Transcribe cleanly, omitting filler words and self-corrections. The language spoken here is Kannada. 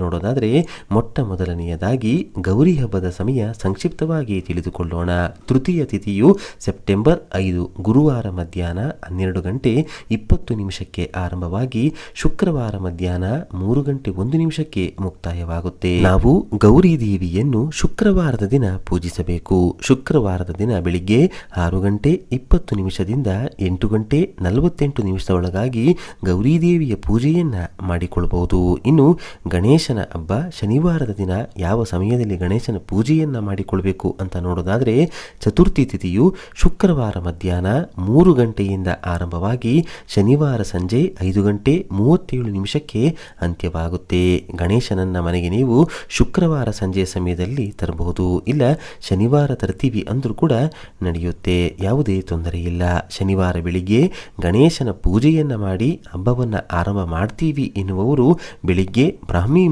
ನೋಡೋದಾದರೆ ಮೊಟ್ಟ ಮೊದಲನೆಯದಾಗಿ ಗೌರಿ ಹಬ್ಬದ ಸಮಯ ಸಂಕ್ಷಿಪ್ತವಾಗಿ ತಿಳಿದುಕೊಳ್ಳೋಣ. ತೃತೀಯ ತಿಥಿಯು ಸೆಪ್ಟೆಂಬರ್ 5 ಗುರುವಾರ ಮಧ್ಯಾಹ್ನ 12 ಗಂಟೆ 20 ನಿಮಿಷಕ್ಕೆ ಆರಂಭವಾಗಿ ಶುಕ್ರವಾರ ಮಧ್ಯಾಹ್ನ 3 ಗಂಟೆ 1 ನಿಮಿಷಕ್ಕೆ ಮುಕ್ತಾಯವಾಗುತ್ತೆ. ನಾವು ಗೌರಿ ದೇವಿಯನ್ನು ಶುಕ್ರವಾರದ ದಿನ ಪೂಜಿಸಬೇಕು. ಶುಕ್ರವಾರದ ದಿನ ಬೆಳಿಗ್ಗೆ 6 ಗಂಟೆ 20 ನಿಮಿಷದಿಂದ 8 ಗಂಟೆ 48 ನಿಮಿಷದೊಳಗಾಗಿ ಗೌರಿ ದೇವಿಯ ಪೂಜೆಯನ್ನ ಮಾಡಿಕೊಳ್ಳಬಹುದು. ಇನ್ನು ಗಣೇಶನ ಹಬ್ಬ ಶನಿವಾರದ ದಿನ ಯಾವ ಸಮಯದಲ್ಲಿ ಗಣೇಶನ ಪೂಜೆಯನ್ನು ಮಾಡಿಕೊಳ್ಬೇಕು ಅಂತ ನೋಡೋದಾದರೆ ಚತುರ್ಥಿ ತಿಥಿಯು ಶುಕ್ರವಾರ ಮಧ್ಯಾಹ್ನ 3 ಗಂಟೆಯಿಂದ ಆರಂಭವಾಗಿ ಶನಿವಾರ ಸಂಜೆ 5 ಗಂಟೆ 37 ನಿಮಿಷಕ್ಕೆ ಅಂತ್ಯವಾಗುತ್ತೆ. ಗಣೇಶನನ್ನ ಮನೆಗೆ ನೀವು ಶುಕ್ರವಾರ ಸಂಜೆಯ ಸಮಯದಲ್ಲಿ ತರಬಹುದು, ಇಲ್ಲ ಶನಿವಾರ ತರ್ತೀವಿ ಅಂದರೂ ಕೂಡ ನಡೆಯುತ್ತೆ, ಯಾವುದೇ ತೊಂದರೆ ಇಲ್ಲ. ಶನಿವಾರ ಬೆಳಿಗ್ಗೆ ಗಣೇಶನ ಪೂಜೆಯನ್ನು ಮಾಡಿ ಹಬ್ಬವನ್ನು ಆರಂಭ ಮಾಡ್ತೀವಿ ಎನ್ನುವವರು ಬೆಳಿಗ್ಗೆ ಬ್ರಾಹ್ಮಣ